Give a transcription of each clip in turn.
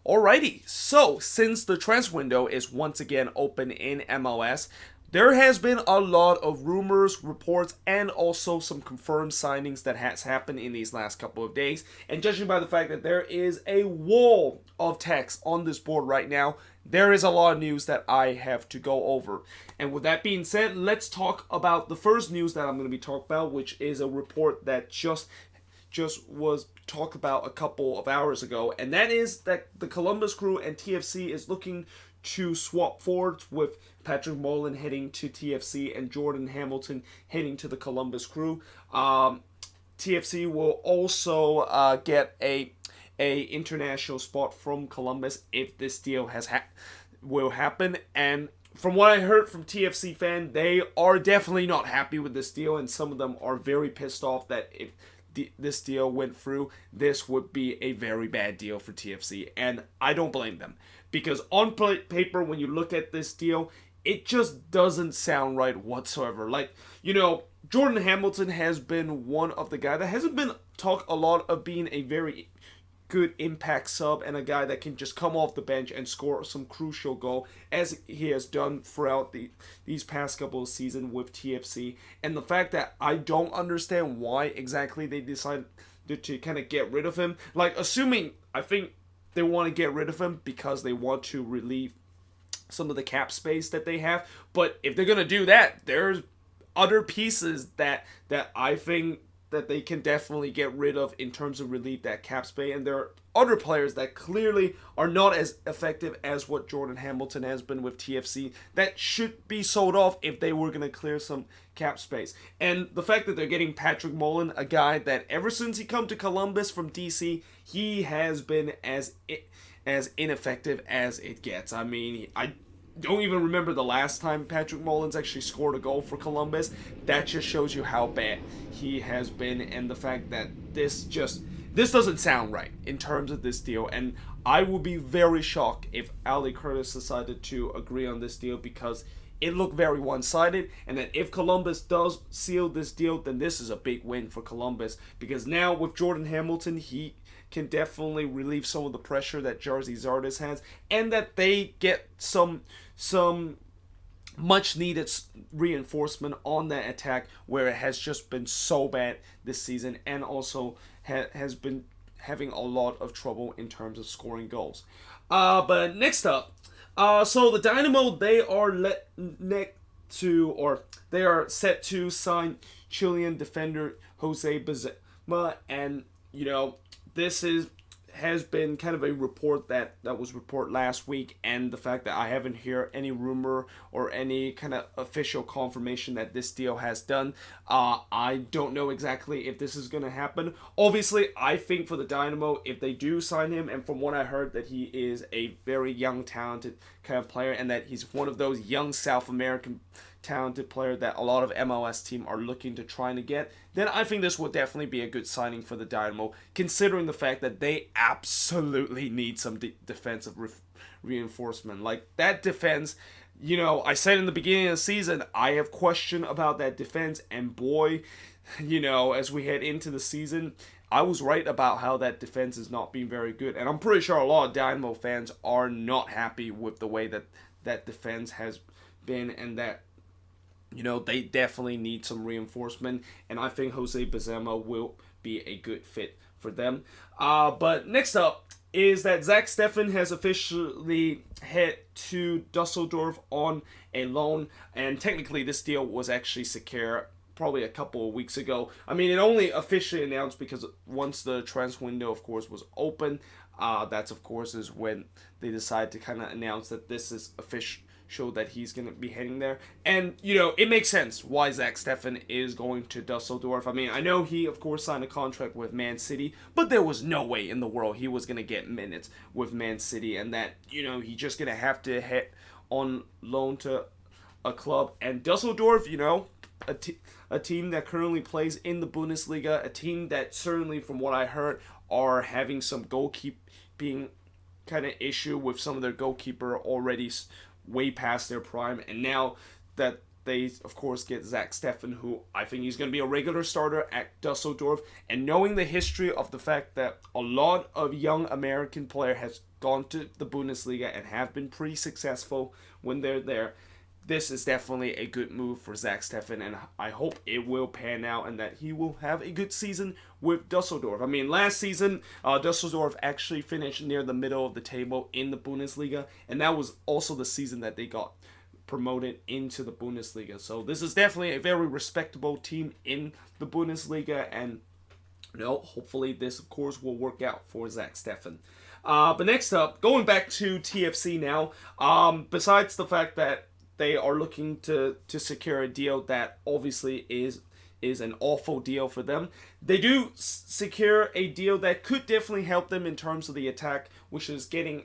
Alrighty, so since the transfer window is once again open in MLS, there has been a lot of rumors, reports, and also some confirmed signings that has happened in these last couple of days. And judging by the fact that there is a wall of text on this board right now, there is a lot of news that I have to go over. And with that being said, let's talk about the first news that I'm going to be talking about, which is a report that just was talked about a couple of hours ago, and that is that the Columbus Crew and TFC is looking to swap forwards, with Patrick Mullen heading to TFC and Jordan Hamilton heading to the Columbus Crew. TFC will also get a international spot from Columbus if this deal will happen. And from what I heard from TFC fan, they are definitely not happy with this deal, and some of them are very pissed off that if this deal went through, this would be a very bad deal for TFC, and I don't blame them, because on paper, when you look at this deal, it just doesn't sound right whatsoever. Like, Jordan Hamilton has been one of the guys that hasn't been talked a lot of being a very good impact sub and a guy that can just come off the bench and score some crucial goal, as he has done throughout these past couple of seasons with TFC. And the fact that I don't understand why exactly they decided to kind of get rid of him, like, I think they want to get rid of him because they want to relieve some of the cap space that they have. But if they're gonna do that, there's other pieces that I think that they can definitely get rid of in terms of relieve that cap space. And there are other players that clearly are not as effective as what Jordan Hamilton has been with TFC that should be sold off if they were going to clear some cap space. And the fact that they're getting Patrick Mullen, a guy that ever since he come to Columbus from DC, he has been as ineffective as it gets. I mean, I don't even remember the last time Patrick Mullins actually scored a goal for Columbus. That just shows you how bad he has been, and the fact that this doesn't sound right in terms of this deal. And I would be very shocked if Ali Curtis decided to agree on this deal, because it looked very one-sided, and that if Columbus does seal this deal, then this is a big win for Columbus, because now with Jordan Hamilton, he can definitely relieve some of the pressure that Jersey Zardes has, and that they get some much needed reinforcement on that attack, where it has just been so bad this season, and also has been having a lot of trouble in terms of scoring goals. But next up, so the Dynamo, they are set to sign Chilean defender Jose Bezema, and this has been kind of a report that was reported last week, and the fact that I haven't heard any rumor or any kind of official confirmation that this deal has done. I don't know exactly if this is going to happen. Obviously, I think for the Dynamo, if they do sign him, and from what I heard, that he is a very young, talented kind of player, and that he's one of those young South American talented player that a lot of MLS team are looking to trying to get, then I think this will definitely be a good signing for the Dynamo, considering the fact that they absolutely need some defensive reinforcement. Like, that defense, I said in the beginning of the season, I have question about that defense, and boy, as we head into the season, I was right about how that defense is not being very good, and I'm pretty sure a lot of Dynamo fans are not happy with the way that defense has been, and that they definitely need some reinforcement, and I think Jose Bezema will be a good fit for them. But next up is that Zach Steffen has officially head to Dusseldorf on a loan, and technically this deal was actually secure probably a couple of weeks ago. I mean, it only officially announced because once the transfer window, of course, was open, that's, of course, is when they decided to kind of announce that this is official, that he's going to be heading there. And, it makes sense why Zach Steffen is going to Dusseldorf. I mean, I know he, of course, signed a contract with Man City, but there was no way in the world he was going to get minutes with Man City, and that, he's just going to have to head on loan to a club. And Dusseldorf, a team that currently plays in the Bundesliga, a team that certainly, from what I heard, are having some goalkeeping kind of issue with some of their goalkeeper already way past their prime, and now that they of course get Zach Steffen, who I think he's going to be a regular starter at Dusseldorf. And knowing the history of the fact that a lot of young American player has gone to the Bundesliga and have been pretty successful when they're there, this is definitely a good move for Zach Steffen, and I hope it will pan out and that he will have a good season with Dusseldorf. I mean, last season, Dusseldorf actually finished near the middle of the table in the Bundesliga, and that was also the season that they got promoted into the Bundesliga. So this is definitely a very respectable team in the Bundesliga, and hopefully this, of course, will work out for Zach Steffen. But next up, going back to TFC now, besides the fact that they are looking to secure a deal that obviously is an awful deal for them, they do secure a deal that could definitely help them in terms of the attack, which is getting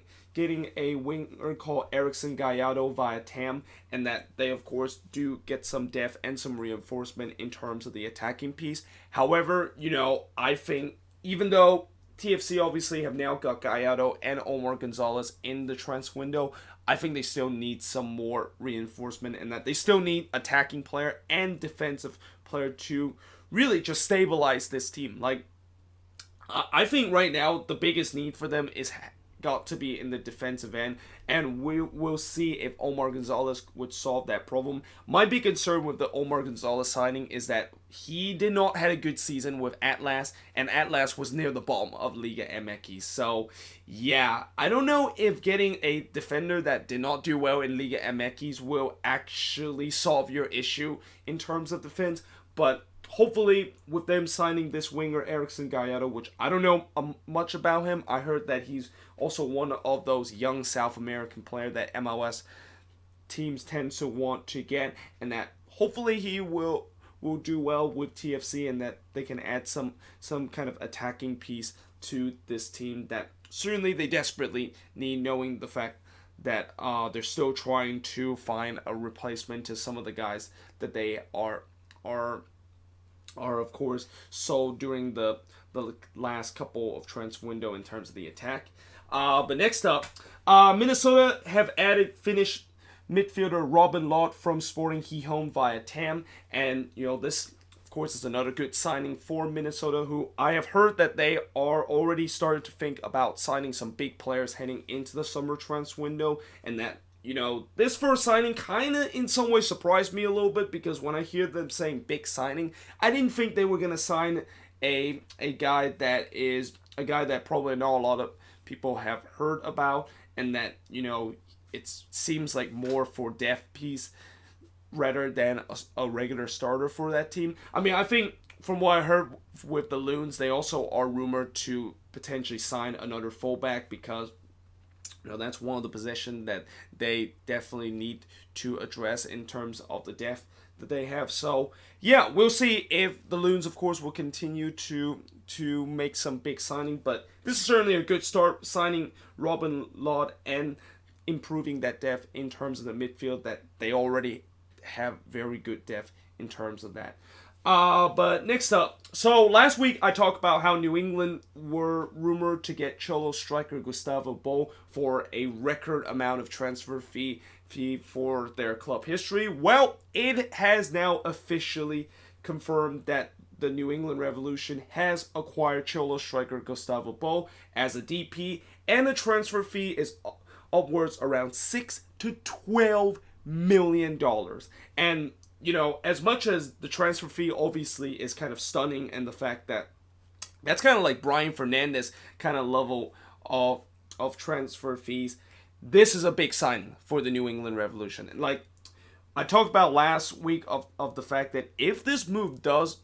a winger called Ericsson Gallardo via TAM, and that they of course do get some depth and some reinforcement in terms of the attacking piece. However, I think even though TFC obviously have now got Gallardo and Omar Gonzalez in the transfer window, I think they still need some more reinforcement, and that they still need attacking player and defensive player to really just stabilize this team. Like, I think right now the biggest need for them is got to be in the defensive end, and we'll see if Omar Gonzalez would solve that problem. My big concern with the Omar Gonzalez signing is that he did not have a good season with Atlas, and Atlas was near the bottom of Liga MX. So yeah, I don't know if getting a defender that did not do well in Liga MX will actually solve your issue in terms of defense, but hopefully, with them signing this winger, Ericsson Gallardo, which I don't know much about him. I heard that he's also one of those young South American players that MLS teams tend to want to get, and that hopefully he will do well with TFC, and that they can add some kind of attacking piece to this team that certainly they desperately need, knowing the fact that they're still trying to find a replacement to some of the guys that they are of course sold during the last couple of transfer window in terms of the attack. But next up, Minnesota have added Finnish midfielder Robin Lott from Sporting Gijón via TAM, and this of course is another good signing for Minnesota, who I have heard that they are already started to think about signing some big players heading into the summer transfer window, and that this first signing kind of in some way surprised me a little bit, because when I hear them saying big signing, I didn't think they were going to sign a guy that probably not a lot of people have heard about, and that, it seems like more for depth piece rather than a regular starter for that team. I mean, I think from what I heard with the Loons, they also are rumored to potentially sign another fullback, because that's one of the positions that they definitely need to address in terms of the depth that they have. So yeah, we'll see if the Loons, of course, will continue to make some big signing. But this is certainly a good start, signing Robin Lott and improving that depth in terms of the midfield, that they already have very good depth in terms of that. But next up, so last week I talked about how New England were rumored to get Cholo striker Gustavo Bo for a record amount of transfer fee for their club history. Well, it has now officially confirmed that the New England Revolution has acquired Cholo striker Gustavo Bo as a DP, and the transfer fee is upwards around $6 to $12 million. And as much as the transfer fee obviously is kind of stunning, and the fact that that's kind of like Brian Fernandez kind of level of transfer fees, this is a big signing for the New England Revolution. And like I talked about last week of the fact that if this move does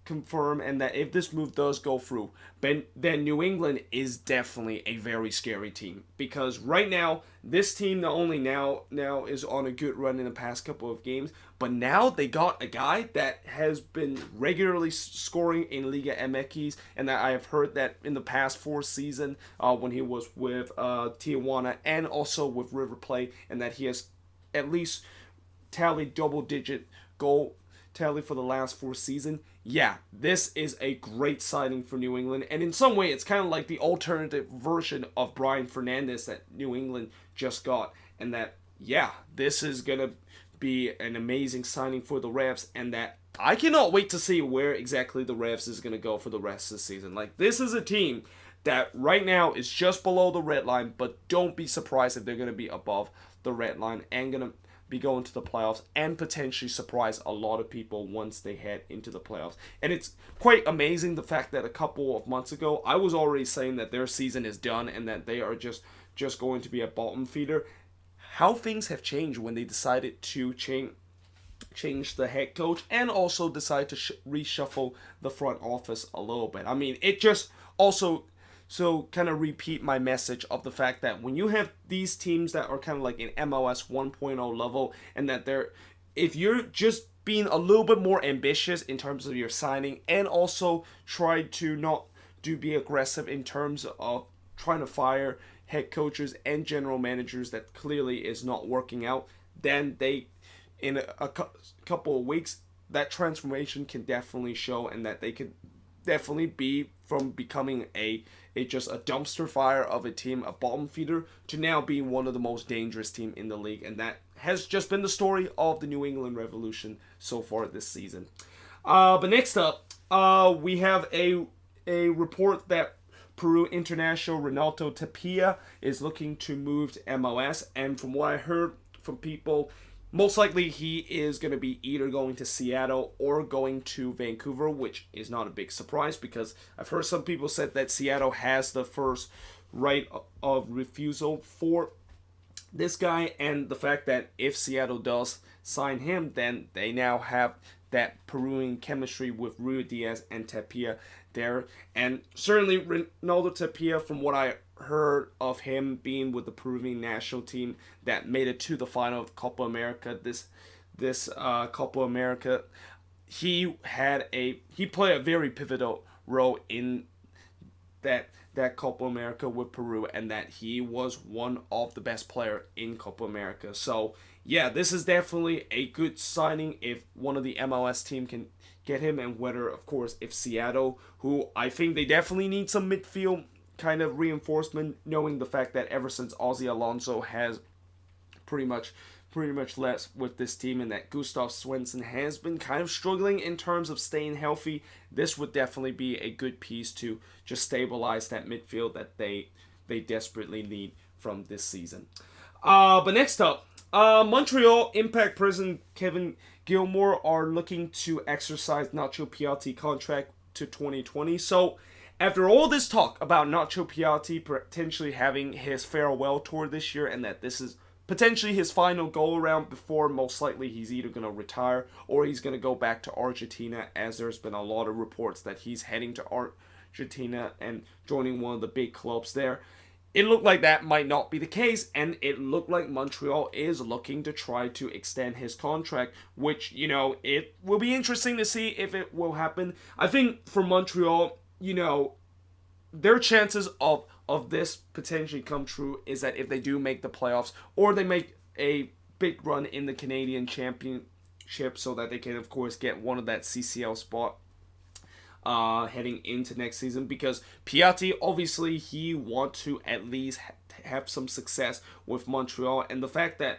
confirm, and that if this move does go through, then New England is definitely a very scary team, because right now this team not only now is on a good run in the past couple of games, but now they got a guy that has been regularly scoring in Liga MX, and that I have heard that in the past 4 seasons when he was with Tijuana and also with River Plate, and that he has at least tallied double-digit goal tally for the last 4 seasons. Yeah, this is a great signing for New England, and in some way it's kind of like the alternative version of Brian Fernandez that New England just got, and that, yeah, this is gonna be an amazing signing for the Revs, and that I cannot wait to see where exactly the Revs is going to go for the rest of the season. Like, this is a team that right now is just below the red line, but don't be surprised if they're going to be above the red line and going to be going to the playoffs and potentially surprise a lot of people once they head into the playoffs. And it's quite amazing the fact that a couple of months ago, I was already saying that their season is done and that they are just going to be a bottom feeder. How things have changed when they decided to change the head coach and also decide to reshuffle the front office a little bit. I mean, it just also kind of repeat my message of the fact that when you have these teams that are kind of like an MLS 1.0 level, and that if you're just being a little bit more ambitious in terms of your signing and also try to not be aggressive in terms of trying to fire head coaches and general managers that clearly is not working out, then they, in a couple of weeks, that transformation can definitely show, and that they could definitely be from becoming a just a dumpster fire of a team, a bottom feeder, to now being one of the most dangerous team in the league. And that has just been the story of the New England Revolution so far this season. But next up, we have a report that Peru international Ronaldo Tapia is looking to move to MLS. And from what I heard from people, most likely he is going to be either going to Seattle or going to Vancouver, which is not a big surprise because I've heard some people said that Seattle has the first right of refusal for this guy, and the fact that if Seattle does sign him, then they now have that Peruvian chemistry with Ruidiaz and Tapia there. And certainly Ronaldo Tapia, from what I heard of him being with the Peruvian national team that made it to the final of Copa America this Copa America, he played a very pivotal role in that Copa America with Peru, and that he was one of the best player in Copa America. So yeah, this is definitely a good signing if one of the MLS team can get him, and whether, of course, if Seattle, who I think they definitely need some midfield kind of reinforcement, knowing the fact that ever since Ozzy Alonso has pretty much left with this team, and that Gustav Svensson has been kind of struggling in terms of staying healthy, this would definitely be a good piece to just stabilize that midfield that they desperately need from this season. But next up, Montreal Impact President Kevin Gilmore are looking to exercise Nacho Piatti contract to 2020. So after all this talk about Nacho Piatti potentially having his farewell tour this year, and that this is potentially his final go around before most likely he's either going to retire or he's going to go back to Argentina, as there's been a lot of reports that he's heading to Argentina and joining one of the big clubs there. It looked like that might not be the case, and it looked like Montreal is looking to try to extend his contract, which, it will be interesting to see if it will happen. I think for Montreal, their chances of this potentially come true is that if they do make the playoffs, or they make a big run in the Canadian Championship, so that they can, of course, get one of that CCL spot heading into next season, because Piatti, obviously, he wants to at least have some success with Montreal, and the fact that,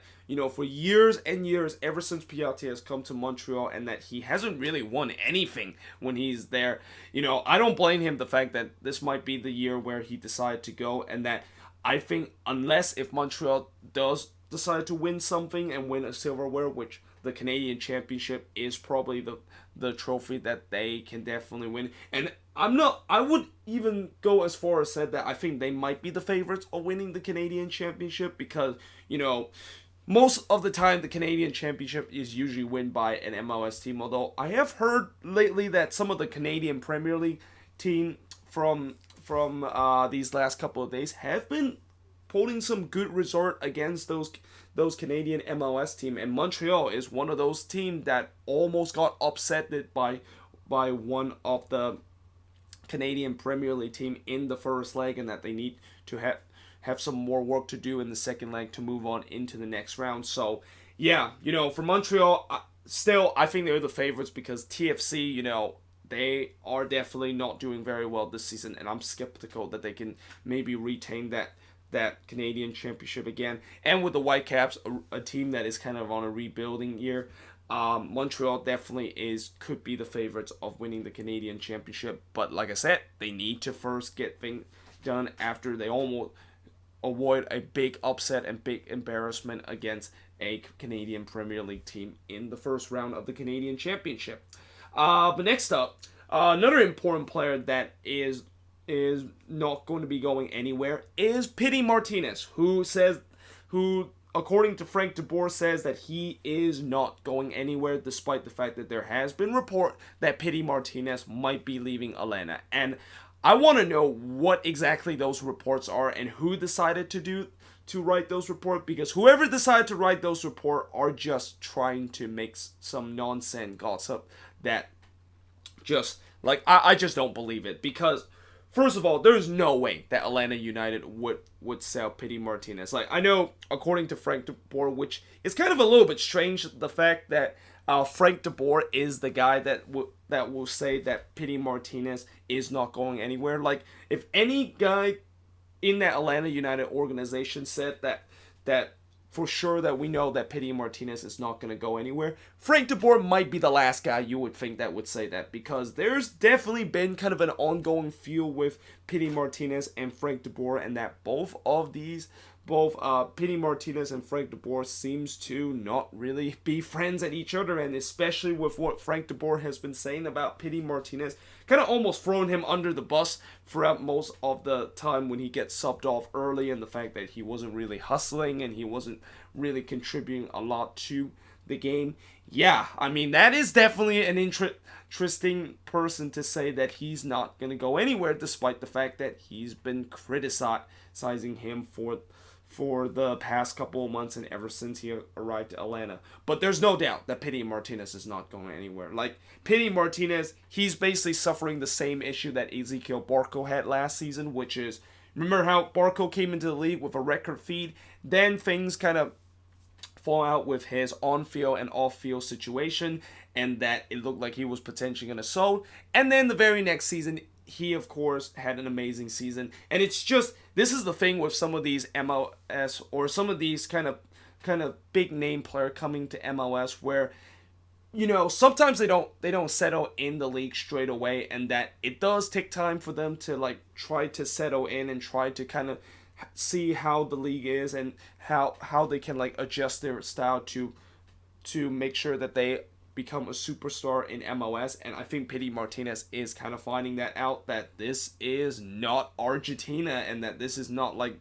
for years and years, ever since Piatti has come to Montreal, and that he hasn't really won anything when he's there, I don't blame him the fact that this might be the year where he decided to go, and that I think unless if Montreal does decide to win something and win a silverware, which the Canadian Championship is probably the trophy that they can definitely win. And I would even go as far as said that I think they might be the favorites of winning the Canadian Championship, because, most of the time the Canadian Championship is usually won by an MLS team, although I have heard lately that some of the Canadian Premier League team from these last couple of days have been putting some good result against those Canadian MLS team, and Montreal is one of those teams that almost got upset by one of the Canadian Premier League team in the first leg, and that they need to have some more work to do in the second leg to move on into the next round. So yeah, for Montreal, still I think they're the favorites, because TFC, they are definitely not doing very well this season, and I'm skeptical that they can maybe retain that Canadian championship again. And with the Whitecaps, a team that is kind of on a rebuilding year, Montreal definitely could be the favorites of winning the Canadian championship. But like I said, they need to first get things done after they almost avoid a big upset and big embarrassment against a Canadian Premier League team in the first round of the Canadian Championship. But next up, another important player that is not going to be going anywhere is Pity Martinez, who according to Frank de Boer, says that he is not going anywhere, despite the fact that there has been report that Pity Martinez might be leaving Atlanta. And I want to know what exactly those reports are and who decided to write those reports, because whoever decided to write those reports are just trying to make some nonsense gossip that just, like, I just don't believe it. Because first of all, there's no way that Atlanta United would sell Pity Martinez. Like, I know, according to Frank de Boer, which is kind of a little bit strange, the fact that Frank de Boer is the guy that will say that Pity Martinez is not going anywhere. Like, if any guy in that Atlanta United organization said that for sure that we know that Pity Martinez is not going to go anywhere, Frank de Boer might be the last guy you would think that would say that, because there's definitely been kind of an ongoing feud with Pity Martinez and Frank de Boer, and that both Pity Martinez and Frank de Boer seems to not really be friends at each other, and especially with what Frank de Boer has been saying about Pity Martinez, kind of almost throwing him under the bus throughout most of the time when he gets subbed off early, and the fact that he wasn't really hustling and he wasn't really contributing a lot to the game. Yeah, I mean, that is definitely an interesting person to say that he's not going to go anywhere, despite the fact that he's been criticizing him for the past couple of months and ever since he arrived to Atlanta. But there's no doubt that Pity Martinez is not going anywhere. Like, Pity Martinez, he's basically suffering the same issue that Ezekiel Barco had last season, which is, remember how Barco came into the league with a record feed, then things kind of fall out with his on-field and off-field situation, and that it looked like he was potentially going to sold, and then the very next season, he, of course, had an amazing season. And it's just, this is the thing with some of these MLS or some of these kind of big name player coming to MLS, where, you know, sometimes they don't settle in the league straight away, and that it does take time for them to, like, try to settle in and try to kind of see how the league is and how they can, like, adjust their style to make sure that they become a superstar in MLS. And I think Pity Martinez is kind of finding that out, that this is not Argentina, and that this is not like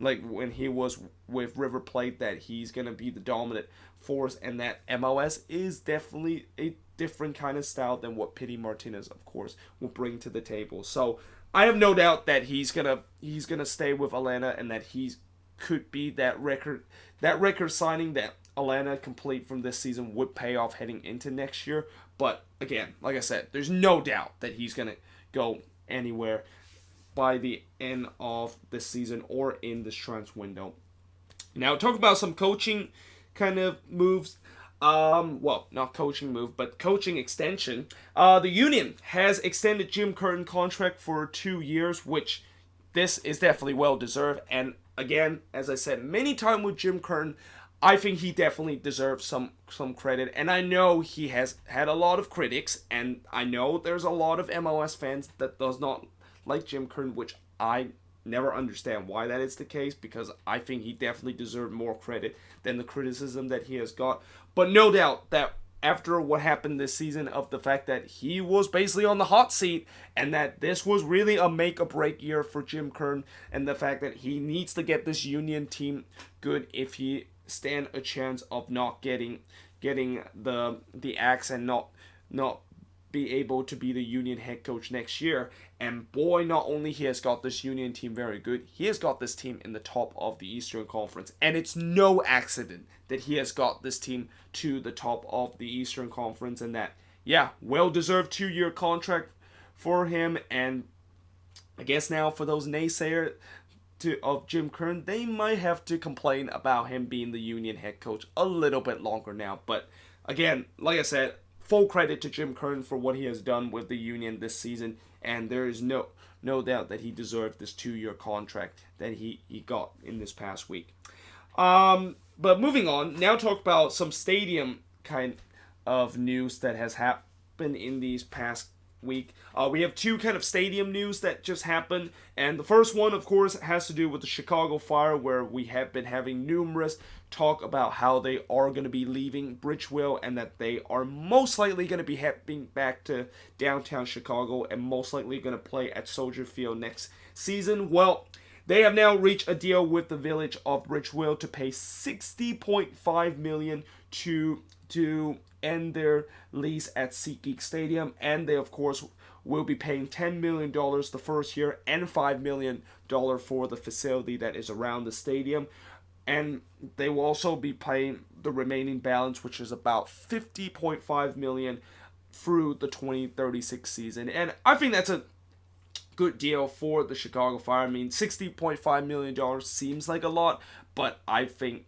when he was with River Plate, that he's going to be the dominant force, and that MLS is definitely a different kind of style than what Pity Martinez, of course, will bring to the table. So I have no doubt that he's gonna stay with Atlanta, and that he could be that record signing that Atlanta complete from this season would pay off heading into next year. But again, like I said, there's no doubt that he's going to go anywhere by the end of the season or in this transfer window. Now, talk about some coaching kind of moves. Well, not coaching move, but coaching extension. The Union has extended Jim Curtin contract for 2 years, which this is definitely well deserved. And again, as I said many times with Jim Curtin, I think he definitely deserves some credit, and I know he has had a lot of critics, and I know there's a lot of MLS fans that does not like Jim Curtin, which I never understand why that is the case, because I think he definitely deserved more credit than the criticism that he has got. But no doubt that after what happened this season, of the fact that he was basically on the hot seat, and that this was really a make or break year for Jim Curtin, and the fact that he needs to get this Union team good if he stand a chance of not getting the axe and not be able to be the Union head coach next year. And boy, not only he has got this Union team very good, he has got this team in the top of the Eastern Conference, and it's no accident that he has got this team to the top of the Eastern Conference. And that, yeah, well-deserved 2-year contract for him. And I guess now for those naysayers of Jim Curtin, they might have to complain about him being the Union head coach a little bit longer now. But again, like I said, full credit to Jim Curtin for what he has done with the Union this season, and there is no no doubt that he deserved this 2-year contract that he got in this past week. But moving on, now talk about some stadium kind of news that has happened in these past week. We have two kind of stadium news that just happened, and the first one, of course, has to do with the Chicago Fire, where we have been having numerous talk about how they are going to be leaving Bridgeville and that they are most likely going to be heading back to downtown Chicago and most likely going to play at Soldier Field next season. Well, they have now reached a deal with the village of Bridgeville to pay $60.5 million to end their lease at SeatGeek Stadium, and they of course will be paying $10 million the first year and $5 million for the facility that is around the stadium, and they will also be paying the remaining balance, which is about $50.5 million through the 2036 season. And I think that's a good deal for the Chicago Fire. I mean, $60.5 million seems like a lot, but I think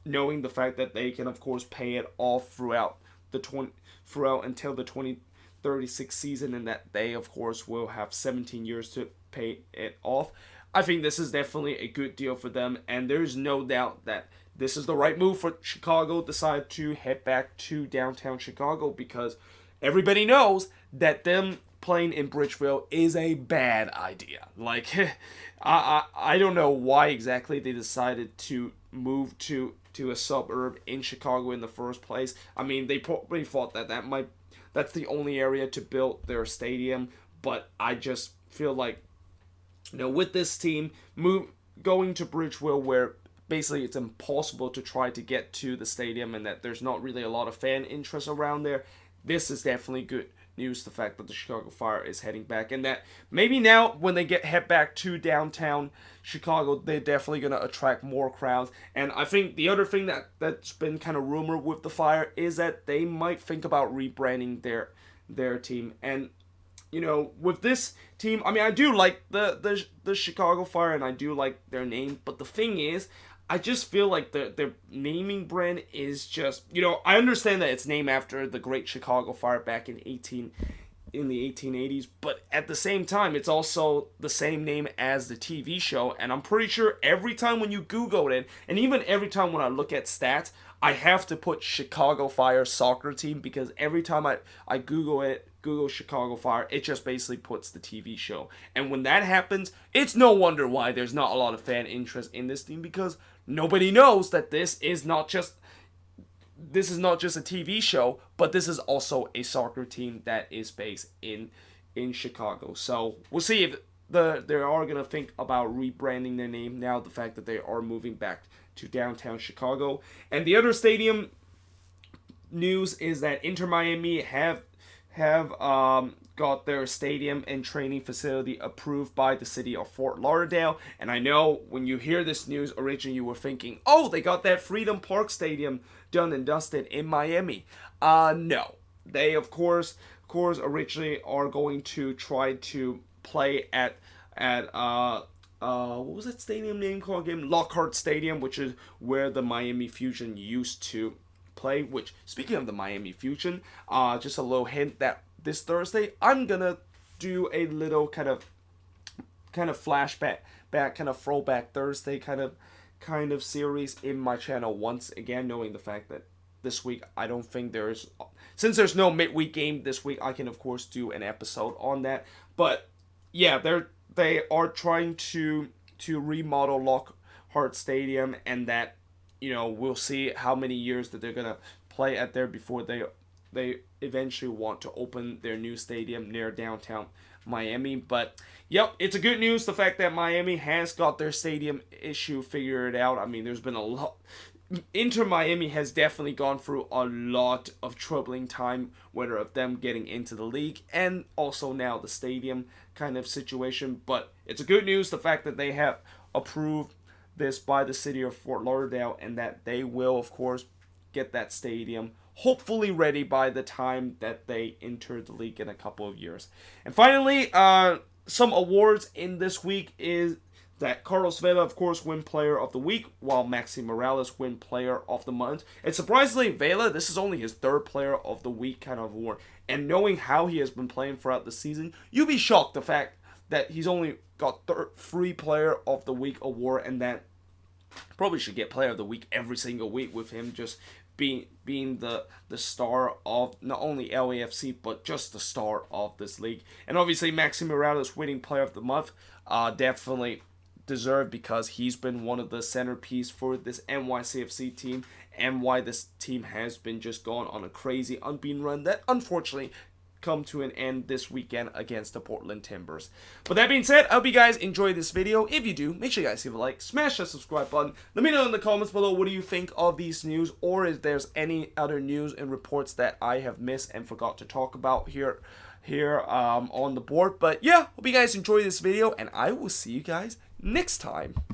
knowing the fact that they can of course pay it off throughout until the 2036 season, and that they of course will have 17 years to pay it off, I think this is definitely a good deal for them, and there's no doubt that this is the right move for Chicago. Decide to head back to downtown Chicago because everybody knows that them playing in Bridgeville is a bad idea. Like, I don't know why exactly they decided to move to a suburb in Chicago in the first place. I mean, they probably thought that that's the only area to build their stadium, but I just feel like, with this team going to Bridgeville, where basically it's impossible to try to get to the stadium and that there's not really a lot of fan interest around there, this is definitely good news, the fact that the Chicago Fire is heading back, and that maybe now when they head back to downtown Chicago, they're definitely going to attract more crowds. And I think the other thing that's been kind of rumored with the Fire is that they might think about rebranding their team. And with this team, I mean, I do like the Chicago Fire, and I do like their name, but the thing is, I just feel like their naming brand is just, I understand that it's named after the Great Chicago Fire back in the 1880s, but at the same time, it's also the same name as the TV show, and I'm pretty sure every time when you Google it, and even every time when I look at stats, I have to put Chicago Fire soccer team, because every time I Google Chicago Fire, it just basically puts the TV show. And when that happens, it's no wonder why there's not a lot of fan interest in this team, because nobody knows that this is not just a TV show, but this is also a soccer team that is based in Chicago. So we'll see if they are going to think about rebranding their name now, the fact that they are moving back to downtown Chicago. And the other stadium news is that Inter Miami have got their stadium and training facility approved by the city of Fort Lauderdale. And I know when you hear this news, originally you were thinking, oh, they got that Freedom Park Stadium done and dusted in Miami. No. They, of course, originally are going to try to play at what was that stadium name called again? Lockhart Stadium, which is where the Miami Fusion used to play. Which, speaking of the Miami Fusion, just a little hint that this Thursday I'm gonna do a little kind of flashback, kind of throwback Thursday kind of series in my channel once again, knowing the fact that this week I don't think since there's no midweek game this week, I can of course do an episode on that. But yeah, they are trying to remodel Lockhart Stadium, and that we'll see how many years that they're gonna play at there before they eventually want to open their new stadium near downtown Miami. But yep, it's a good news, the fact that Miami has got their stadium issue figured out. I mean, there's been a lot. Inter Miami has definitely gone through a lot of troubling time, whether of them getting into the league and also now the stadium kind of situation. But it's a good news, the fact that they have approved this by the city of Fort Lauderdale, and that they will of course get that stadium hopefully ready by the time that they enter the league in a couple of years. And finally, some awards in this week is that Carlos Vela, of course, win Player of the Week, while Maxi Morales win Player of the Month. And surprisingly, Vela, this is only his third Player of the Week kind of award. And knowing how he has been playing throughout the season, you'd be shocked the fact that he's only got free Player of the Week award, and that probably should get Player of the Week every single week with him just being the star of not only LAFC but just the star of this league. And obviously Maxi Morales winning Player of the Month, definitely deserved, because he's been one of the centerpiece for this NYCFC team, and why this team has been just going on a crazy unbeaten run that unfortunately come to an end this weekend against the Portland Timbers. But that being said, I hope you guys enjoy this video. If you do, make sure you guys leave a like, smash that subscribe button. Let me know in the comments below what do you think of these news, or if there's any other news and reports that I have missed and forgot to talk about here on the board. But yeah, hope you guys enjoy this video, and I will see you guys next time.